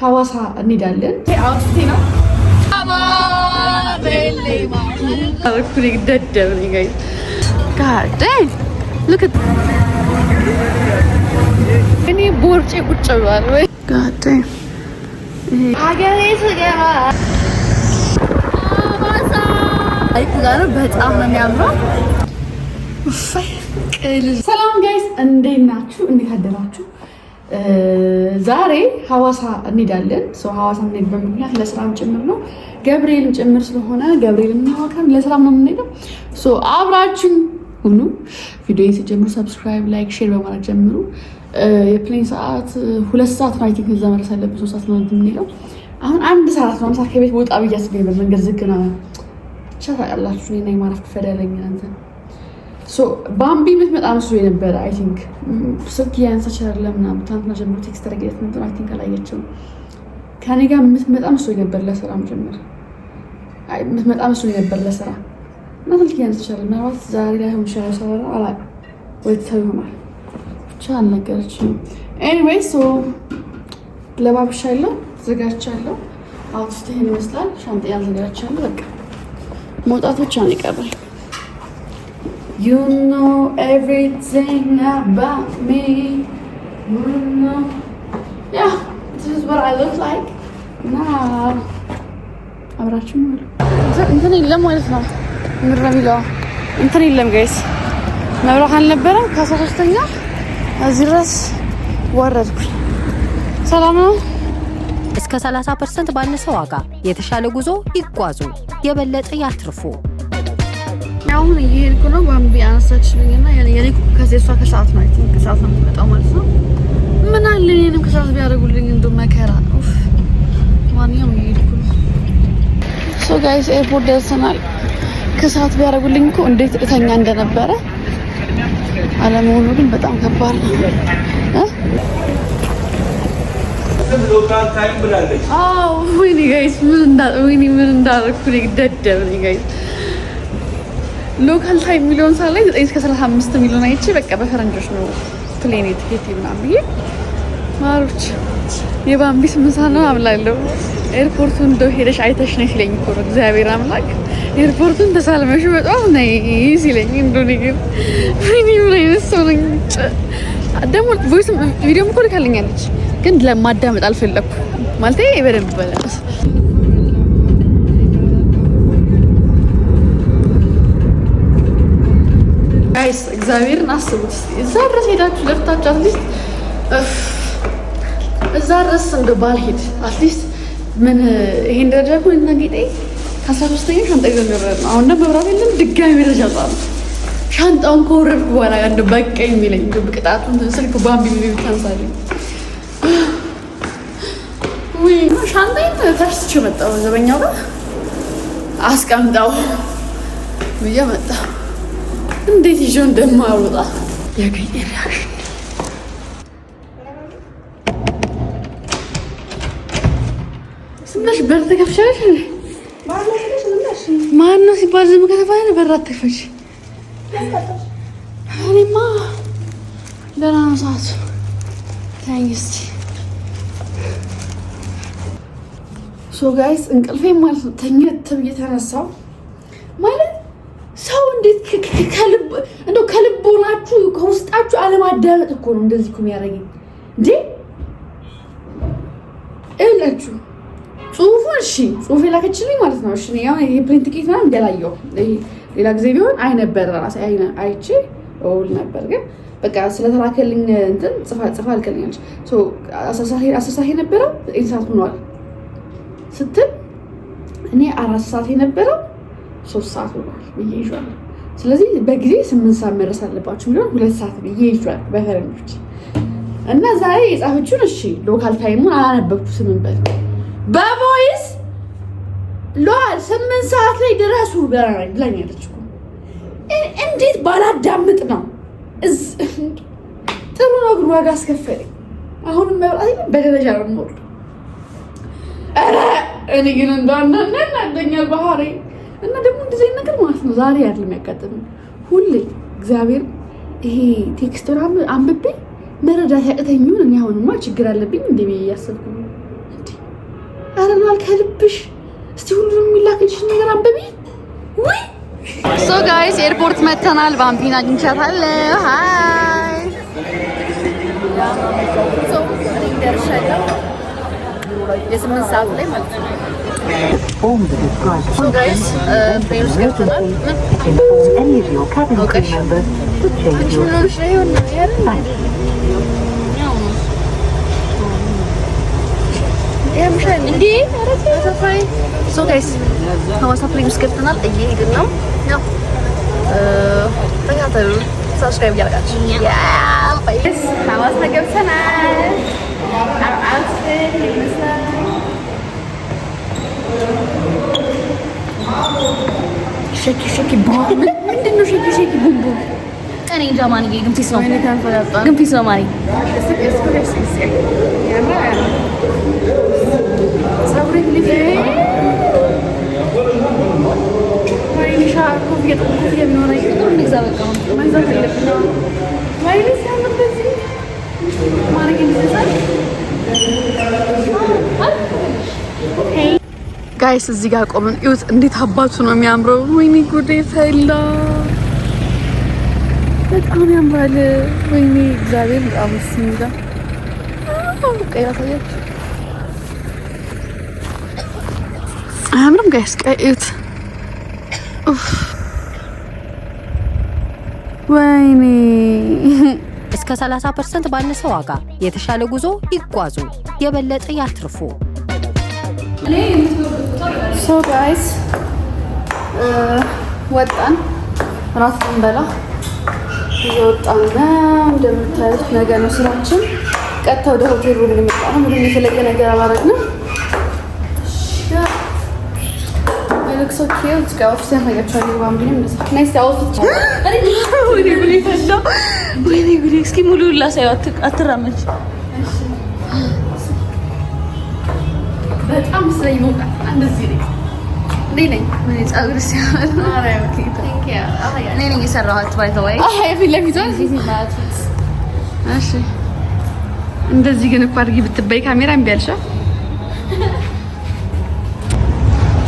ሐዋሳ እንሄዳለን። አውስቲ ነው እኔ ቦርጬ ቁጭ ብሏል ወይ ሀገሬ ስገባ በጣም ነው የሚያምረው። ሰላም ጋይስ እንዴት ናችሁ? እንዴት አደራችሁ? ዛሬ ሐዋሳ እንሄዳለን። ሐዋሳ የምንሄድበት ምክንያት ለስራም ጭምር ነው፣ ገብርኤልም ጭምር ስለሆነ ገብርኤል እናዋቀም ለስራም ነው የምንሄደው። አብራችን ሁኑ። ቪዲዮን ሲጀምሩ ሰብስክራይብ፣ ላይክ፣ ሼር በማድረግ ጀምሩ። የፕሌን ሰዓት 2 ሰዓት ነው። አይ ቲንክ እዛ መድረስ አለብን። 3 ሰዓት ነው የምንሄደው። አሁን 1 ሰዓት ነው። 1 ሰዓት ከቤት ወጣ ብዬ አስቤ መንገድ ዝግ ነው። ብቻ ታውቃላችሁ እኔ ነኝ ማረፍ ፈደለኝ አንተ ባምቢ የምትመጣ መስሎ የነበረ አይ ቲንክ ስልክ ያንሳች አይደለም ምናምን ትናንትና ጀምሮ ቴክስት ተረጋግጥ ነበር። አይ ቲንክ አላየችውም። ከኔ ጋር የምትመጣ መስሎ ነበር ለስራ ጀምር የምትመጣ መስሎ ነበር ለስራ እና ስልክ ያንሳች አይደለም። ምናልባት ዛሬ ላይ ሆን ሻው ሰራ አላውቅም ወይ ተው ይሆናል ብቻ አልነገረችኝም። ኤኒዌይ ለባብሻለሁ፣ ዘጋቻለሁ። አውጥቼ ይሄን ይመስላል። ሻንጣዬን ዘጋቻለሁ። በቃ መውጣት ብቻ ነው የቀረኝ። You know everything about me. You know. Yeah, this is what I look like now. አብራችሁ ማለት እንትን የለም ማለት ነው። ምንድን ነው የሚለው? እንትን የለም ጋይስ። መብራት አልነበረም። ከ13ኛ እዚህ ድረስ ወረድኩኝ። ሰላም ነው። እስከ 30% ባነሰ ዋጋ የተሻለ ጉዞ ይጓዙ፣ የበለጠ ያትርፉ። አሁን እየሄድኩ ነው። ባምቢ አነሳችልኝና የኔ ከሴሷ ከሰዓት ነው። አይ ቲንክ ከሰዓት ነው የምትመጣው ማለት ነው። ምን አለ እኔንም ከሰዓት ቢያደርጉልኝ እንደ መከራ። ማንኛውም እየሄድኩ ነው። ጋይስ ኤርፖርት ደርሰናል። ከሰዓት ቢያደርጉልኝ እኮ እንዴት እተኛ እንደነበረ አለመሆኑ ግን በጣም ከባድ ነው። ወይኔ ጋይስ ምን እንዳደረኩ ደደብ ነኝ ጋይስ። ሎካል ታይም ሚሊዮን ሳለ 9 እስከ 35 ሚሊዮን አይቼ በቃ በፈረንጆች ነው ፕሌን ቲኬት ምናምን ብዬ ማሮች የባምቢ 8 ሰዓት ነው አምላለው። ኤርፖርቱን እንደው ሄደሽ አይተሽ ነይ ሲለኝ እኮ ነው እግዚአብሔር አምላክ። ኤርፖርቱን ተሳልመሽ በጣም ነይ ሲለኝ እንደው ነገር ወይኔ ምን አይነት ሰው ነኝ። ደግሞ ቮይስ ቪዲዮም እኮ ልካልኛለች ግን ለማዳመጥ አልፈለኩም ማለቴ በደንብ በላስ ጋይስ እግዚአብሔርን አስቡት። እዛ ድረስ ሄዳችሁ ለፍታችሁ አትሊስት እዛ ድረስ እንደው ባልሄድ አትሊስት ምን ይሄን ደረጃ እኮ እና ጌጤ 13ኛ ሻንጣ ይዘን ነው። አሁን ደግሞ መብራት የለም። ድጋሚ ደረጃ ጣሉ። ሻንጣውን ከወረድኩ በኋላ እንደው በቃ የሚለኝ እንደው ቅጣቱን ስልክ ባምቢ ቢቢ ታንሳለኝ። ወይ ሻንጣዬን ተርስቼ መጣሁ። ዘበኛው ጋር አስቀምጠው ብዬ መጣሁ። እንዴት ይዤው እንደማወጣ ያገኘ ሪአክሽን ስምሽ በር ተከፍቻለሽ። ማነው ሲባል ዝም ከተባለ በር አትከፍች። እኔማ ደህና ነው ሰዓቱ። ታንክስ ጋይስ እንቅልፌ ማለት ነው ተኝቼ እየተነሳው ማለት ሰው እንዴት ከልብ ሆናችሁ ከውስጣችሁ አለማዳመጥ እኮ ነው እንደዚህ እኮ የሚያደርገኝ እንዴ። እላችሁ ጽሁፉን እሺ ጽሁፍ የላከችልኝ ማለት ነው። እሺ ያው ይሄ ፕሪንት ቲኬት ምናምን እንደላየው ሌላ ጊዜ ቢሆን አይነበር ራሴ አይቼ እውል ነበር። ግን በቃ ስለተላከልኝ እንትን ጽፋ አልከልኛለች። አሳሳሄ ነበረው 9 ሰዓት ሆኗል ስትል እኔ 4 ሰዓት የነበረው 3 ሰዓት ሆኗል ብዬ ይዤዋለሁ። ስለዚህ በጊዜ 8 ሰዓት መድረስ አለባችሁ የሚሆን 2 ሰዓት ብዬ ይዤዋለሁ በፈረንጆች። እና ዛሬ የጻፈችውን እሺ ሎካል ታይሙን አላነበብኩትም እንበል በቮይስ ሎል 8 ሰዓት ላይ ድረሱ ብላኛለች እኮ። እንዴት ባላዳምጥ ነው? ጥሩ ነው ግን ዋጋ አስከፈለኝ። አሁንም መብራት በደረጃ ነው የምወርደው። ኧረ እኔ ግን እንዳናደኛል ባህሪ እና ደግሞ እንደዚህ ነገር ማለት ነው። ዛሬ አይደለም የሚያጋጥመኝ ሁሌ እግዚአብሔር ይሄ ቴክስቱን አንብቤ መረዳት ያቅተኝውን እኔ አሁንማ ችግር አለብኝ እንደ ብዬ እያሰብኩ አረናል ከልብሽ እስቲ ሁሉንም የሚላክልሽ ነገር አንብቢ። ወይ ሶ ጋይስ ኤርፖርት መተናል። ባምቢና አግኝቻታለሁ። ሃይ ሶ ደርሻለሁ። የስምንት ሰዓት ላይ ማለት ነው። ሶ ጋይስ ፕሌንስ ገብተናል። ሶ ጋይስ ሐዋሳ ፕሌንስ ገብተናል። እየሄድን ነው። ያው ተከታተሉ፣ ሰብስክራይብ እያደረጋችሁ ሐዋሳ ገብተናል። ሸኪ ሸኪ ምንድን ነው? ሸኪ ሸኪ ቡምቡ እኔ እንጃ ማንዬ፣ ግን ፒስ ነው ግን ፒስ ነው ማንዬ። ጋይስ እዚህ ጋር ቆመን እዩት፣ እንዴት አባቱ ነው የሚያምረው! ወይኔ ጉዴ ፈላ፣ በጣም ያምራል። ወይኔ እግዚአብሔር በጣም ሲሚዳ ቀይ ታያችሁ። አያምርም ጋይስ? ቀይ እዩት። ኡፍ ወይኔ እስከ 30% ባነሰ ዋጋ የተሻለ ጉዞ ይጓዙ፣ የበለጠ ያትርፉ። ሶ ጋይስ ወጣን፣ ራት ልንበላ እየወጣን ነው። እንደምታዩት ነገ ነው ስራችን። ቀጥታ ወደ ሆቴል ሩም ልንመጣ ነው። ምንም የተለየ ነገር አላደረግንም። ልክሶ ኪዩት ጋውስ ያሳያችኋለሁ። ባምቢንም እንደዛ ናይስ አውትፊት። ወይኔ ጉዴ! እስኪ ሙሉ ላሳዩ። አትራመች። በጣም ስለይሞቃል። እንደዚህ ነኝ ነኝ ምን ጻግር ሲያል ነኝ የሰራኋት ባይ ዘ ወይ። ፊት ለፊቷ እሺ። እንደዚህ ግን እኮ አድርጊ ብትበይ ካሜራ እምቢ አልሻ።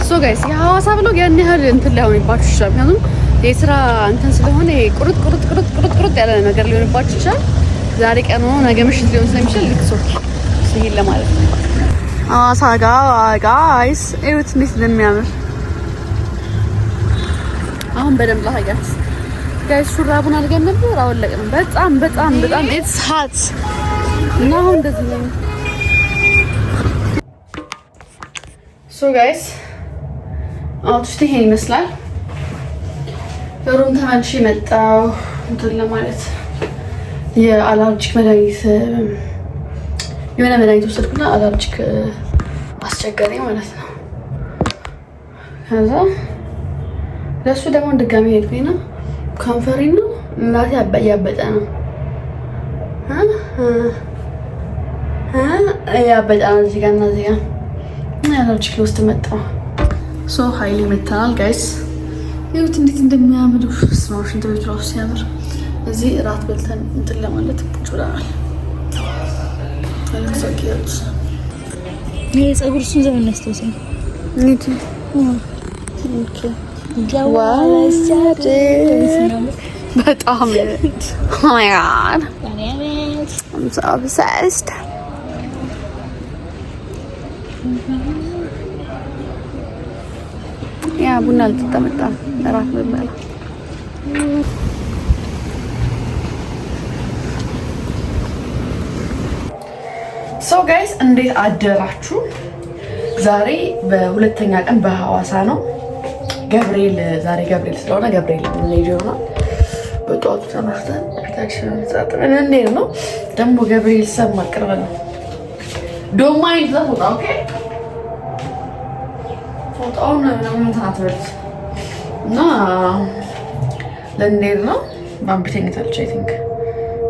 ሶ ጋይስ የሐዋሳ ብሎግ ያን ያህል እንትን ላይሆንባችሁ ይችላል። ምክንያቱም የስራ እንትን ስለሆነ ቁርጥ ያለ ነገር ሊሆንባችሁ ይችላል። ዛሬ ቀን ሆኖ ነገ ምሽት ሊሆን ስለሚችል ልክሶክ ሲል ለማለት ነው። ሐዋሳ ጋይስ እዩት እንዴት እንደሚያምር አሁን በደንብ ላሳያችሁ ጋይስ። ሹራቡን አድርገን ነበር አወለቅን። በጣም ኢትስ ሃት እና አሁን እንደዚህ ነው። ሶ ጋይስ አውጥቼ ይሄን ይመስላል። ሩም ተመልሼ መጣሁ እንትን ለማለት የአለርጂክ መድኃኒት የሆነ መድኃኒት ወሰድኩና አለርጂክ አስቸገረኝ ማለት ነው። ከዛ ለሱ ደግሞ ድጋሚ ሄድኩኝና ከንፈሬ ነው እናቴ ያበጠ ነው ያበጠ ነው እዚህ ጋር እና እዚህ ጋር አለርጂክ ልወስድ መጣሁ። ሶ ሀይሌ መተናል ጋይስ። ይኸውት እንዴት እንደሚያምር ስማሽ እንትን ራሱ ሲያምር። እዚህ እራት በልተን እንትን ለማለት ቁጭ ብለናል። ይሄ ፀጉር እሱን ዘመን ያስታውሰኝ። በጣም ያ ቡና ልትጠመጣ እራት በመላ ሶ ጋይስ እንዴት አደራችሁ? ዛሬ በሁለተኛ ቀን በሐዋሳ ነው። ገብርኤል ዛሬ ገብርኤል ስለሆነ ገብርኤል እንሄድ ይሆናል። በጠዋቱ ተነስተን ታክሲን ተጣጥረን እንሄድ ነው። ደግሞ ገብርኤል ሰማ ቅርብ ነው። ዶማይን ዘፎታ ኦኬ ፎቶውን ምንም ታትበልት እና ለእንዴት ነው ባምቢ ተኝታለች። አይ ቲንክ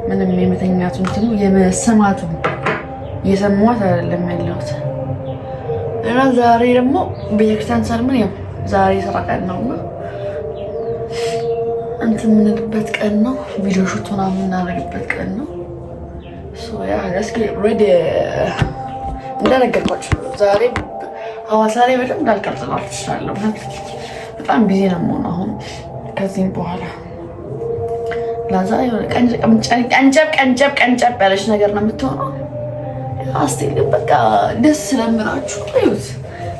ምንም የመተኛቱ እንትኑ የመሰማቱ የሰማት አይደለም ያለሁት እና ዛሬ ደግሞ ቤተክርስቲያን ሰልምን ያው ዛሬ ስራ ቀን ነው እንትን የምንልበት ቀን ነው። ቪዲዮ ሹት ምናምን የምናደርግበት ቀን ነው። ሶ ያ እስኪ ሬዲ እንደነገርኳችሁ ዛሬ ሐዋሳ ላይ በደንብ እንዳልቀርጽላችሁ እችላለሁ። በጣም ቢዚ ነው የምሆነው አሁን ከዚህም በኋላ ላዛ የሆነ ቀንጨብ ያለች ነገር ነው የምትሆነው። አስቴል ግን በቃ ደስ ስለምላችሁ ይሁት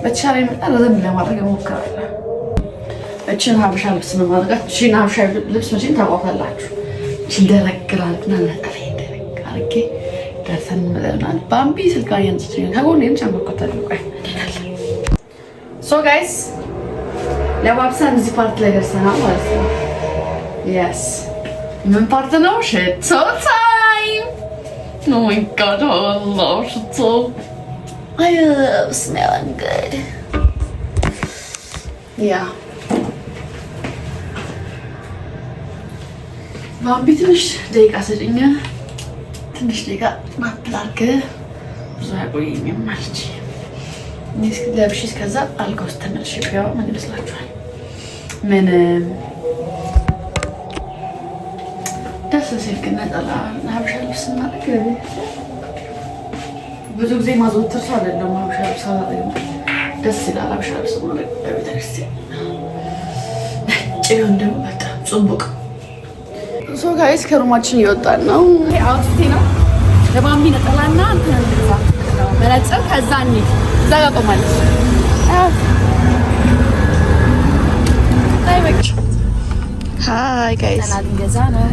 በተሻለ መጠን ረዘም ለማድረግ እሞክራለሁ። እችን ሀበሻ ልብስ ነው ማድረጋት። እችን ሀበሻ ልብስ መቼም ታውቋታላችሁ። እችን ደረግራል እና ነጠላ ደረግ አድርጌ ደርሰን እንመለናል። ባምቢ ስልካን ያንጽችኛል ከጎኔን ጨመቆታል። ቆይ ሶ ጋይስ ለባብሳን እዚህ ፓርት ላይ ደርሰናል ማለት ነው። የስ ምን ፓርት ነው? ሽቶ ታይም። ኦ ማይ ጋድ አላህ ሽቶ I love smelling good. Yeah. ባምቢ ትንሽ ደቂቃ ሰጭኛ ትንሽ ደቂቃ ማፕላርክ ብዙ ያቆየኝም ማለች ለብሽ እስከዛ አልጋ ውስጥ ተመልሼ ቢያው ምን ይመስላችኋል? ምን ደስ ሲል ግን ነጠላ ሀበሻ ልብስ ማድረግ ብዙ ጊዜ ማዘወትር ሰው አይደለም። ሀበሻ ልብስ አላደርግም። ደስ ይላል ሀበሻ ልብስ ማድረግ በቤተክርስቲያን ነጭ ቢሆን ደግሞ በጣም ጽቡቅ። ሶ ጋይስ ከሩማችን እየወጣን ነው። ይሄ አውትፊቴ ነው። ለባምቢ ነጠላና እንትን እንድዛ መነጽር ከዛ እንሂድ። እዛ ጋር ቆማለች። ሃይ ጋይስ ገዛ ነው።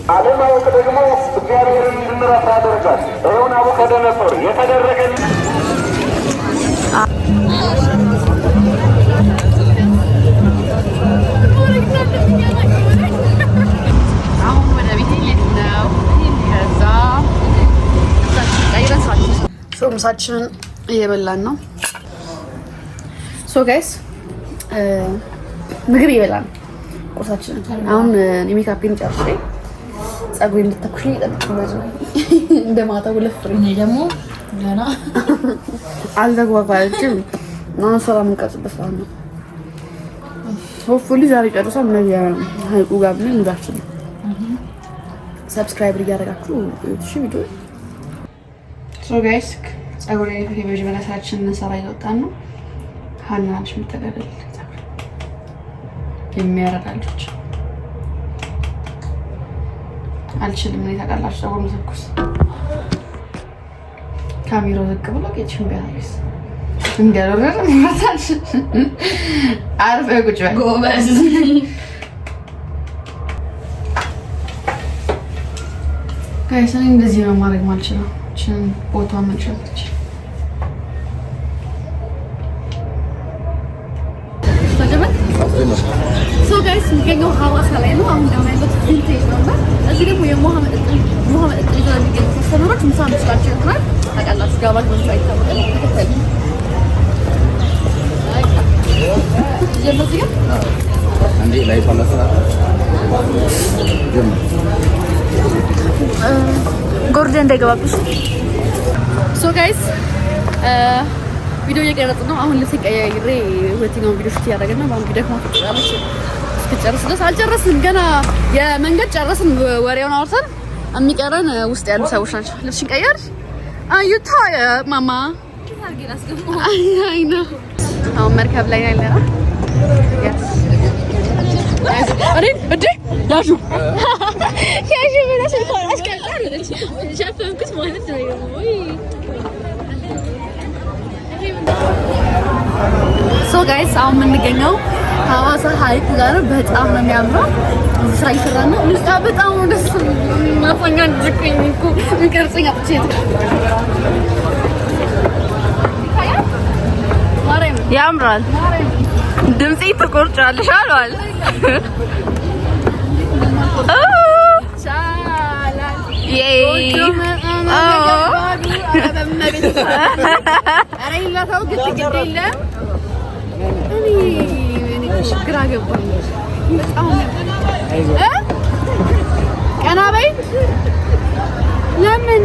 አለማወቅ ደግሞ እግዚአብሔርን እንድንረሳ ያደርጋል። ይኸው ናቡከደነፆር የተደረገልን አሁን ወደ ቤት ነው። ከዛ ምሳችንን እየበላን ነው። ሶ ጋይስ ምግብ እየበላን ቁርሳችንን። አሁን የሜካፔን ጨርሼ ፀጉሬን እንድተኩሽ እየጠበቅኩ ነው። እንደ ማታ ሁለት ፍሬ ደግሞ ገና አልተግባባችም። አሁን ስራ የምንቀርጽበት ሰዓት ነው። ሆፕፉሊ ዛሬ ጨርሰን እነዚያ ሀይቁ ጋር ብለን ሙዳችን ነው። ሰብስክራይብ እያደረጋችሁ እሺ ቪዲዮ ሶ ጋይስ ፀጉሬ የመጀመሪያ ስራችን እንሰራ እየወጣን ነው። ሀና ነች የምትገደል የሚያረዳ ልጆች አልችልም እኔ ታውቃላችሁ። ፀጉር መተኩስ ካሜራው ዝቅ ብሎ ቄችን ቢያደርግስ እንገረረ ማታች አርፈ ቁጭ በል ጎበዝ። ጋይስ እኔ እንደዚህ ነው ማድረግ ማልችለው። እችን ቦታ መንሸራተች ሶ ጋይስ የሚገኘው ሐዋሳ ላይ ነው። አሁን ደግሞ ያለው ቪንቴጅ ነው እና እዚህ ደግሞ የሞሃ መጠጥ ይዘው የሚገኙ ከስተመሮች ምሳ መስላቸው ይሆናል። ታውቃላችሁ ጋባዥ መንጫ አይታወቅም። ተከተሉ ጀመዚያ አንዴ ላይ ተነሳ ጎርደን እንዳይገባብሽ። ሶ ጋይስ ቪዲዮ እየቀረጽን ነው። አሁን ልብስ ቀያይሬ ሁለተኛውን ቪዲዮ ሹት እያደረግን ነው። ባምቢ ደግሞ ትጨርሳለች። እስክጨርስ ድረስ አልጨረስንም ገና። የመንገድ ጨረስን፣ ወሬውን አውርተን የሚቀረን ውስጥ ያሉ ሰዎች ናቸው። ልብስሽን ቀየር አዩታ ማማ አይ ነው። አሁን መርከብ ላይ ያለ ነው። አሬ እዴ ያሹ ያሹ ብለሽ እንኳን አስቀምጣለች ሸፈንኩት ማለት ነው። ወይ ሶ ጋይስ አሁን የምንገኘው ሐዋሳ ሀይቅ ጋር ነው። በጣም ነው የሚያምረው። እዚህ ስራ እየሰራን ነው። ልጅ በጣም ነው ደስ ማፈኛ ድቅኝ እኮ እንቀርጽኛ ጥቼት ያምራል። ድምጽ ትቆርጫለሽ አሏል። ቀናበይ ለምን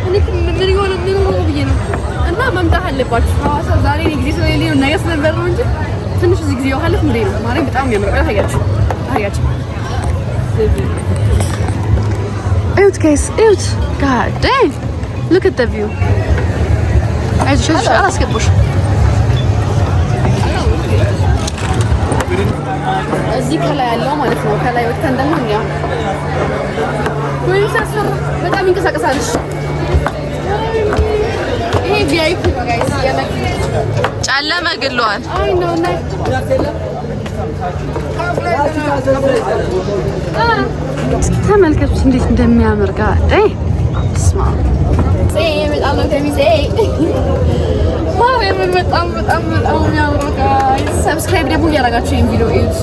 እኔ ምን ይሆን ነው ብዬ ነው እና መምጣት አለባችሁ ሐዋሳ ዛሬ ጊዜ ስለሌለ ነው ነገ ስለነበር ነው እንጂ ትንሽ እዚህ ጊዜ ያህል እንዴ ነው ማለት በጣም ያምራል ታያችሁ እዩት ጋይስ እዩት god damn look at the view አይዞሽ አላስገቡሽ እዚህ ከላይ ያለው ማለት ነው ከላይ ወጥተን ደግሞ እኛ ወይስ አስፈራ በጣም ይንቀሳቀሳል ይሄ ቪአይፒ ነው ጋይስ ጨለመ ግሏል አይ ነው ናይ ተመልከቱት እንዴት እንደሚያምር ጋር ስማ በጣም ነው ከሚዘይ በጣም የሚያምር ጋይስ ሰብስክራይብ ደግሞ እያደረጋችሁ ይሄን ቪዲዮ እዩት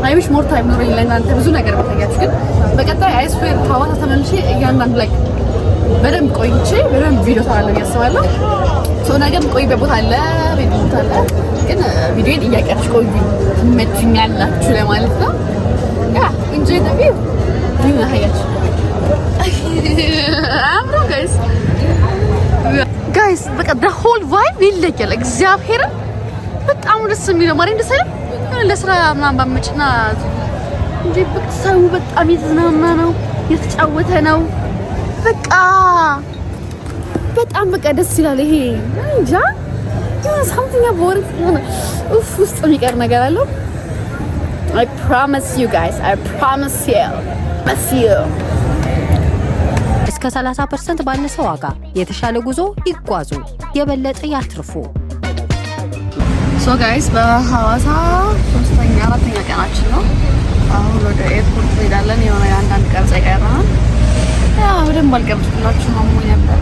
አይዊሽ ሞር ታይም ኖረኝ ለእናንተ ብዙ ነገር በታያችሁ ግን በቀጣይ አይስፌር ሐዋሳ ተመልሼ እያንዳንዱ ላይ በደንብ ቆይቼ በደንብ ቪዲዮ ሰራለሁ ያስባለሁ ነገም ቆይበት ቦታ አለ ቤት ቦታ አለ ግን ቪዲዮን እያቀርሽ ቆዩ ትመችኛላችሁ ለማለት ነው ያ ኢንጆይ ዘ ቪው ምን አያችሁ አምሮ ጋይስ በቃ the whole vibe ይለያል እግዚአብሔር በጣም ደስ የሚለው ማርያም ደስ አይልም ለስራ ምናምን ባመጭና እንጂ በቃ ሰው በጣም የተዝናና ነው የተጫወተ ነው በቃ ደስ ይላል ይሄ እንጃ something about it ውስጥ የሚቀር ነገር አለው I promise you guys I promise you እስከ 30% ባነሰ ዋጋ የተሻለ ጉዞ ይጓዙ የበለጠ ያትርፉ ሶ ጋይስ በሐዋሳ 4ኛ ቀናችን ነው አሁን ወደ ኤርፖርት እንሄዳለን የሆነ አንዳንድ ቀርጻ ይቀራል ያው በደንብ አልቀርጽኩላችሁ ማሙኝ ነበር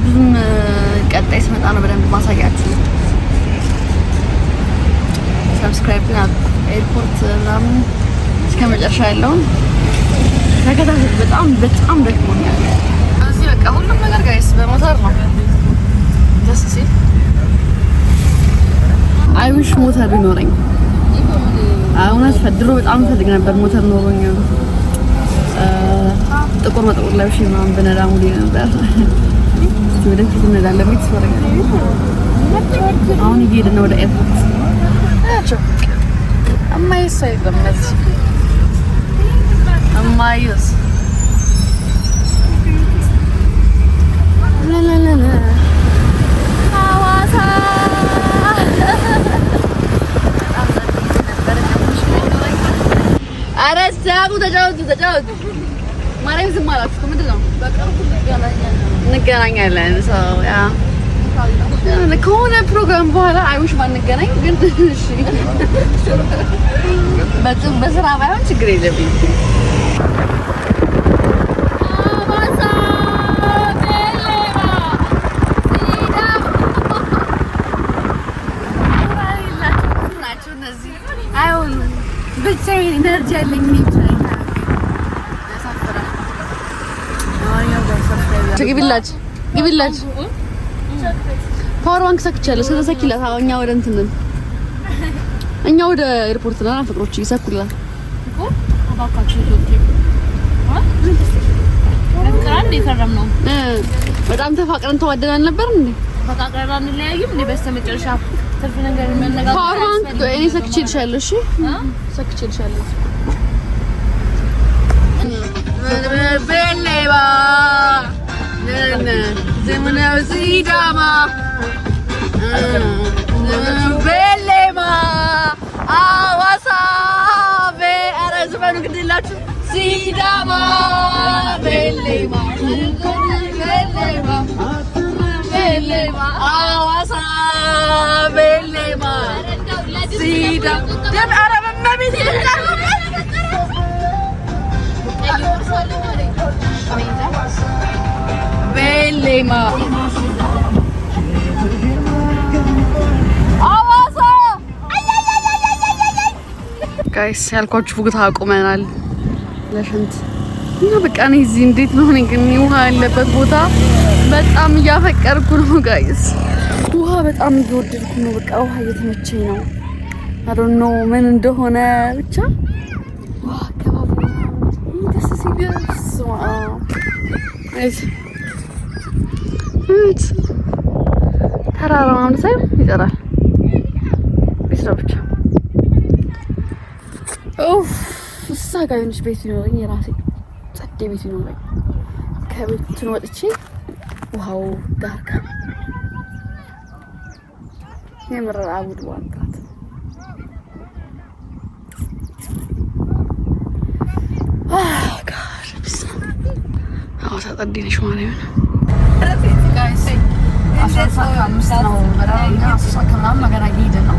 ብዙም ቀጣይ ስመጣ ነው በደንብ ማሳያችሁ ሰብስክራይብ እና ኤርፖርት ምናምን እስከ መጨረሻ ያለውን ተከታተሉ በጣም ደክሞኛል እዚህ በቃ ሁሉም ነገር ጋይስ በሞተር ነው ደስ ሲል አይዊሽ ሞተር ቢኖረኝ አሁንስ ፈድሮ በጣም ፈልግ ነበር ሞተር ኖሮኝ ጥቁር መጥቁር ለብሼ ምናምን በነዳ ሙሉ ነበር ወደፊት እንሄዳለን ቤት ስወረጋ አሁን እየሄድን ነው ወደ ኤርፖርት አማይሳይ ለምነስ አማይስ ላላላ ሐዋሳ አረሳቁ ተጫወቱ ማርያም ዝም አላችሁ ምንድን ነው እንገናኛለን ሰው ያ ከሆነ ፕሮግራም በኋላ አይውሽ ማንገናኝ ግን እሺ በስራ ባይሆን ችግር የለብኝ ብቻዬን ኢነርጂ ያለኝ ግቢላች ፓወር ባንክ ሰክቻለሁ ስለሰኪላት እኛ ወደ እንትን እኛ ወደ ኤርፖርት ነን ፍቅሮች ይሰኩላል እኮ አባካችሁ በጣም ተፋቅረን ተዋደናል ነበር እንዴ ተፋቅረን አንለያይም እንዴ በስተመጨረሻ ትርፍ ነገር መነጋገር ፓወር ባንክ እኔ ሰክቼልሻለሁ እሺ ሰክቼልሻለሁ በሌባ ዘመናዊ ሲዳማ በሌባ ሐዋሳ ኧረ ዘመኑ ግድላችሁ ሲዳማ በሌባ ሐዋሳ በሌባ ሲዳማ ደም ኧረ በመቤት በሌማ ሐዋሳ ጋይስ ያልኳችሁ ፉግታ አቁመናል ለሽንት እና በቃ እኔ እዚህ እንዴት ነው ግን ውሃ ያለበት ቦታ በጣም እያፈቀርኩ ነው ጋይስ። ውሃ በጣም እየወደድኩ ነው። በቃ ውሃ እየተመቸኝ ነው። I don't know ምን እንደሆነ ብቻ ውሃ አካባቢ ደስ ሲገርስ ተራራ ምናምን ሳይሆን ይጠራል ቤት ነው ብቻ። እሳ ጋር የሆነች ቤት ይኖረኝ የራሴ ጸዴ ቤት ይኖረኝ ከቤቱን ወጥቼ ውሃው ዳር የምር አቡድ ዋንጣት ሐዋሳ ጸዴ ነሽ ማለት ነው። አስራ ነው በራኛ አስራ ነገር አየሄደ ነው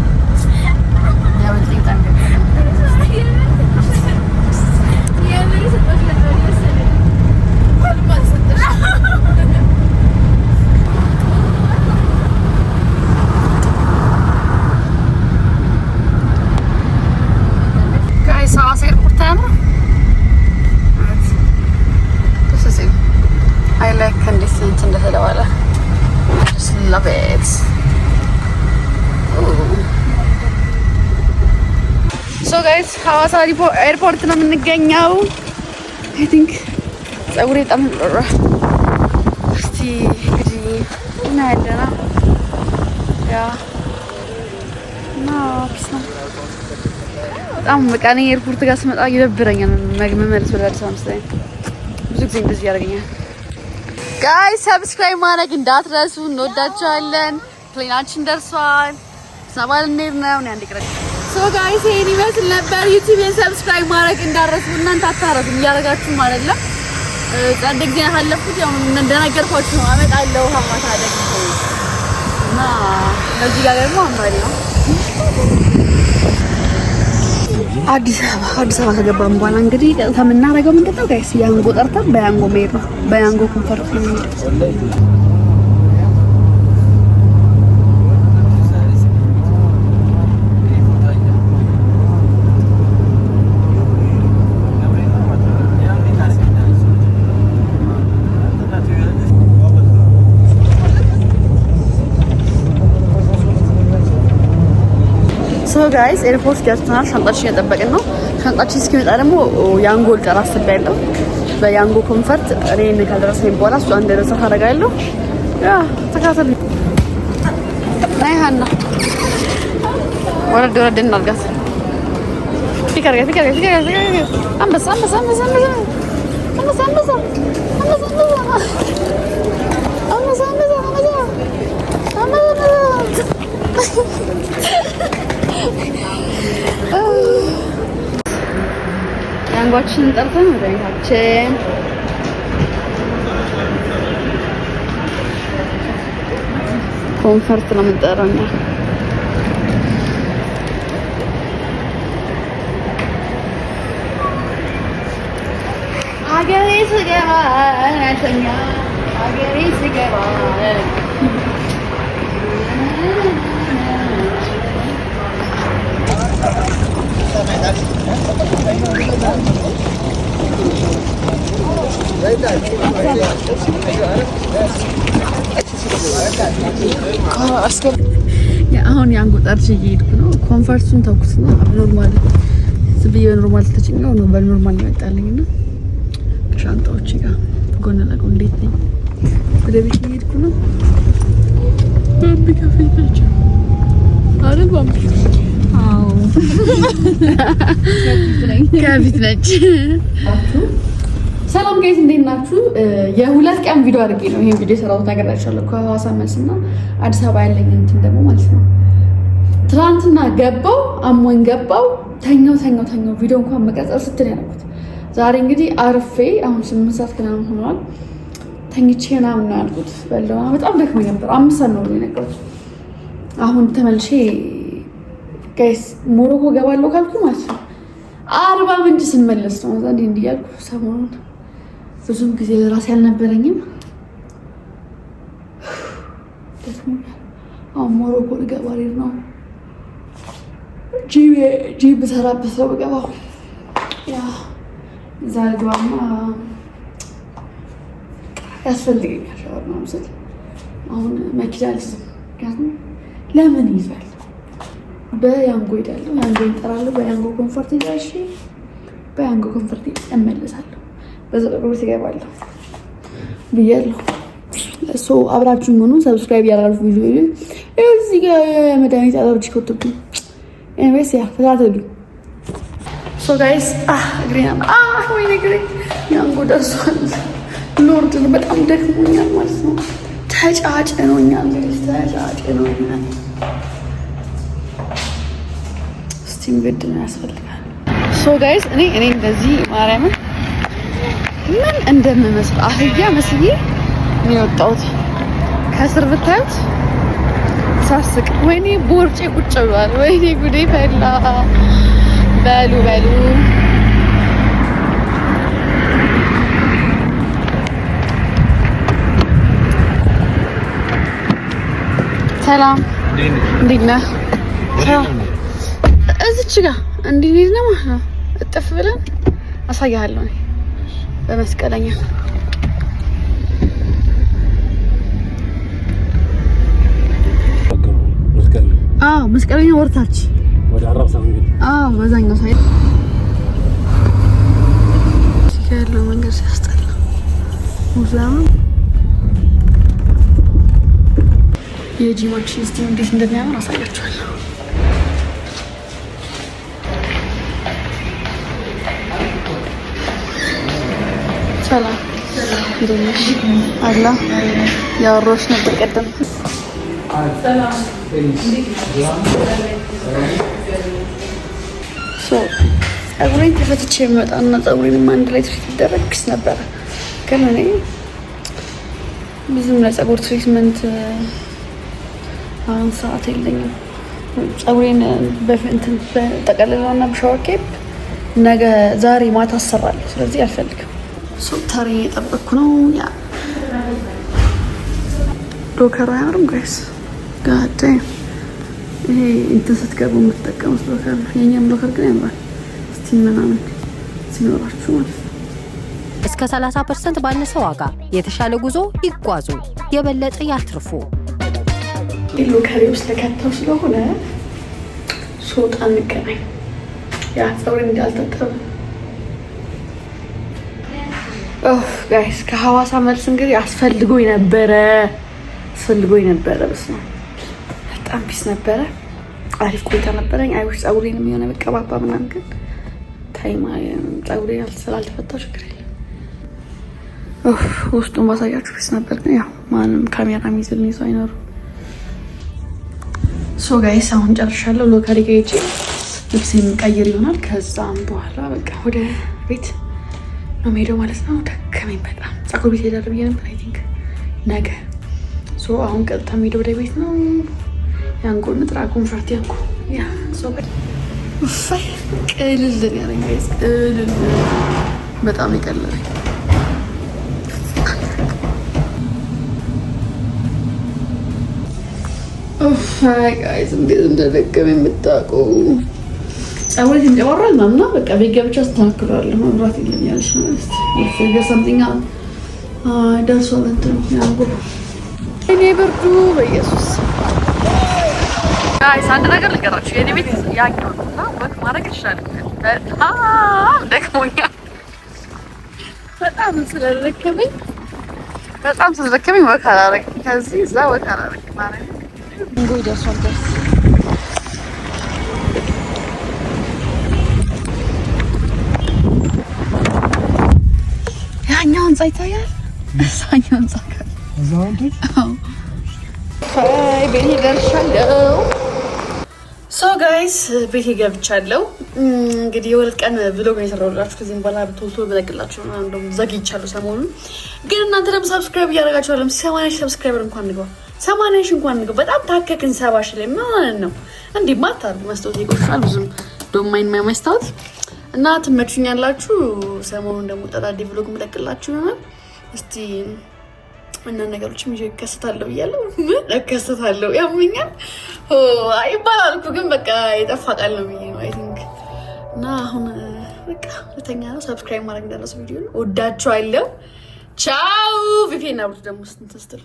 ያወልኝ ጠንቀቅ ጋይስ ሐዋሳ ኤርፖርት ነው። I like conditions እንደተባለ just love it. So guys ሐዋሳ ኤርፖርት ነው የምንገኘው። I think ፀጉሬ በጣም ሎራ እስቲ እንግዲህ እና ያለና ያ ፒስ ነው በጣም በቃ እኔ ኤርፖርት ጋር ስመጣ ይደብረኛል መመለስ ወደ አዲስ አበባ መሰለኝ። ብዙ ጊዜ እንደዚህ ያደርገኛል። ጋይስ ሰብስክራይብ ማድረግ እንዳትረሱ። እንወዳችኋለን። ፕሌናችን ደርሷል። ሰባል እንሄድ ነው አንዴ ቅረጥ። ሶ ጋይስ ይሄን ይመስል ነበር። ዩቲዩብን ሰብስክራይብ ማድረግ እንዳትረሱ። እናንተ አታረጉም እያደረጋችሁ ማለት ነው። ጸድ ጊዜ ያለፉት ያው እንደነገርኳችሁ ነው። አመጣለሁ ሐዋሳ ደግሞ እና እዚህ ጋር ደግሞ አምባሪ ነው አዲስ አበባ ከገባን በኋላ እንግዲህ ቀጥታ የምናደርገው ምንድን ነው ጋይስ? ያንጎ ጠርተን በያንጎ መሄድ ነው። በያንጎ ኮንፈረንስ ነው የምንሄደው። ሶ ጋይስ ኤርፖርት ገብተናል። ሻንጣችን እየጠበቅን ነው። ሻንጣችን እስኪመጣ ደግሞ ያንጎ ልጠራ አስቤያለሁ። በያንጎ ኮንፈርት እኔ ካልደረሰኝ በኋላ እሷ እንደደረሰ አደርጋለሁ። ያ ተካተል ናይ ሀና ወረድ ወረድ እናድርጋት። ፊከር አንበሳ አንበሳ አንበሳ አንበሳ አንበሳ ያንጓችን ጠርተን ወደ ቤታችን ኮንፈርት ነው የምንጠራው እኛ። ሀገሬ ስገባ አይተኛ ሀገሬ ስገባ አሁን ያንጎ ጠርቼ እየሄድኩ ነው። ኮንፈርቱን ተውኩትና ኖርማል ዝብዬ ኖርማል ተጭኛው ነው በኖርማል ይመጣልኝ እና ከሻንጣዎቼ ጋር ጎን ለጎን እንዴት ነኝ ወደ ቤት እየሄድኩ ነው። ባምቢ ከፊት አይደል ባምቢ? አዎ ከፊት ነች። ሰላም ጋይስ እንዴት ናችሁ? የሁለት ቀን ቪዲዮ አድርጌ ነው ይሄን ቪዲዮ የሰራሁት ነገራችኋለሁ። ከሐዋሳ መልስና አዲስ አበባ ያለኝ እንትን ደግሞ ማለት ነው። ትናንትና ገባው አሞኝ ገባው ተኛው ቪዲዮ እንኳን መቀረጽ ስትል ያልኩት ዛሬ እንግዲህ አርፌ አሁን 8 ሰዓት ምናምን ሆኗል። ተኝቼ ምናምን ነው ያልኩት። በጣም ደክሞኝ ነበር። 5 ሰዓት ነው የነገርኩት። አሁን ተመልሼ ጋይስ ሞሮኮ ገባለሁ ካልኩ ማለት ነው 40 ምንጭ ስመለስ ነው እንዴ እንዲያልኩ ሰሞኑን ብዙም ጊዜ ለራሴ አልነበረኝም። አሁን ሞሮኮ ልገባ ነው። ጂብ ሰራበት ሰው ገባው ያ ዛሬ ግባማ ያስፈልገኛል ሻወር ነው ማለት አሁን መኪና ልስም ምክንያቱም ለምን ይዛል በያንጎ ሄዳለሁ ያንጎ እንጠራለሁ በያንጎ ኮንፈርት ይዛሽ በያንጎ ኮንፈርት እመለሳለሁ በዘጠሮት ይገባለሁ ብያለሁ ሶ አብራችሁን ሆኑ ሰብስክራይብ ያደርጉ ቪዲዮ እዚህ ጋር መድኃኒት አለርጂ ኮትብኝ ኤኒዌይስ ያ ተታተሉ ሶ ጋይስ እግሬና ወይኔ እግሬ ያንጎ ደርሷል ሎርድ በጣም ደክሞኛል ማለት ነው ተጫጭኖኛል ስቲም ግድ ነው ያስፈልጋል ሶ ጋይስ እኔ እንደዚህ ማርያምን ምን እንደምመስል አህያ መስዬ ነው የወጣሁት ከስር ብታዩት ሳስቅ ወይኔ ቦርጬ ቁጭ ብሏል ወይኔ ጉዴ ፈላ በሉ ሰላም እንዴት ነህ? እዚች ጋር እንዴት ነው ማለት ነው እጥፍ ብለን አሳያለሁ በመስቀለኛ መስቀለኛ ወርታች ወደ አራብሳ መንገድ በዛኛው ሳይድ ያለው መንገድ ሲያስጠላ ሙዛም የጂማችን ስቲም እንዴት እንደሚያምር አሳያችኋለሁ። ሰላም እንደነሽ አላ ያወራሁሽ ነበር ቀደም ፀጉሬን ተፈትቼ የሚመጣና ፀጉሬንም አንድ ላይ ትሪት ይደረግስ ነበረ ግን እኔ ብዙም ለፀጉር ትሪትመንት አሁን ሰዓት የለኝም። ፀጉሬን በእንትን በጠቀለለውና በሻወር ኬፕ ነገ ዛሬ ማታ አሰራለሁ። ስለዚህ አልፈልግም። ሱታሪ እየጠበቅኩ ነው። ያ ዶከሩ አያምርም ጋይስ ጋዴ ይሄ እንትን ስትገቡ የምትጠቀሙት ዶከር ነው። የኛም ዶከር ግን ያምራል። እስቲ ምናምን ሲኖራችሁ ማለት ነው። እስከ 30% ባነሰ ዋጋ የተሻለ ጉዞ ይጓዙ፣ የበለጠ ያትርፉ። ዶከሪ ውስጥ ተከተው ስለሆነ ሶጣ እንገናኝ። ያ ፀጉሬን እንዳልታጠበ ጋይስ ከሐዋሳ መልስ እንግዲህ አስፈልጎኝ ነበረ። በስመ አብ በጣም ፒስ ነበረ። አሪፍ ቆይታ ነበረኝ። አይውሽ ፀጉሬንም የሆነ መቀባባ ምናምን ግን ታይማ ፀጉሬ ስላልተፈታው ችግር የለም። ውስጡን ባሳያችሁ ፒስ ነበር። ግን ያው ማንም ካሜራ ሚይዝልኝ ሰው አይኖሩም። ሶ ጋይስ አሁን ጨርሻለሁ። ሎካሊ ሄጄ ልብሴን ቀይር ይሆናል። ከዛም በኋላ በቃ ወደ ቤት ነው የምሄደው ማለት ነው። ደከመኝ በጣም ፀጉር ቤት ሄዳለሁ ብዬ ነበር። አይ ቲንክ ነገ ሶ አሁን ቀጥታ የምሄደው ወደ ቤት ነው። ያንጎ ንጥራ ኮንፈርት ያንጎ ያ ሶ ፈይ ቅልል ያለኝ ጋይስ ቅልል በጣም ይቀልለኝ። ጋይስ እንዴት እንደደከመኝ የምታውቀው ፀጉሬ ይንጨባራል ምናምን በቃ ቤት ገብቼ አስተካክለዋለሁ። መብራት የለም ያለሽ ነው እስቲ ሰምቲንግ ደርሷል እንትን ያንጎ እኔ ብርዱ በኢየሱስ ጋይስ አንድ ነገር ልንገራችሁ። የኔ ቤት ያኛው እና ወክ ማድረግ ይችላል። በጣም ደክሞኛል። በጣም ስለደከመኝ ወክ አላደረግም። ከዚህ እዛ ወክ አላደረግም ማለት ነው። እንጎ ይደርሷል ጋይስ ያኛው ህንጻ ይታያል። እዛኛው ህንጻ ጋር ቤቴ ደርሻለሁ። ሶ ጋይስ ቤቴ ገብቻለሁ። እንግዲህ የሁለት ቀን ብሎግ ነው የሰራሁላችሁ። ከዚህም በኋላ ቶሎ በለቅላችሁ ነው። እንደውም ዘግይቻለሁ ሰሞኑን። ግን እናንተ ደግሞ ሰብስክራይብ እያደረጋችሁ አለም 80 ሰብስክራይበር እንኳን ንገው 80 ሺህ እንኳን ንገው። በጣም ታከክን 70 ሺህ ላይ ማለት ነው እንዴ ማታሩ መስታወት ይቆሻል ብዙም ዶማይን ማይመስታወት እና ትመቹኛላችሁ። ሰሞኑን ደግሞ ጠዳዲ ብሎግ መለቅላችሁ ነው። እስቲ እና ነገሮችም ይከሰታሉ ብያለሁ። ምን እከሰታለሁ ያምኛል አይባላል እኮ ግን በቃ የጠፋ ቃል ነው ብዬ ነው አይ ቲንክ። እና አሁን በቃ ለተኛ ነው። ሰብስክራይብ ማድረግ እንዳትረሱ። ቪዲዮ ወዳችኋለሁ። ቻው ቪፒኤን አውርድ ደግሞ ስትል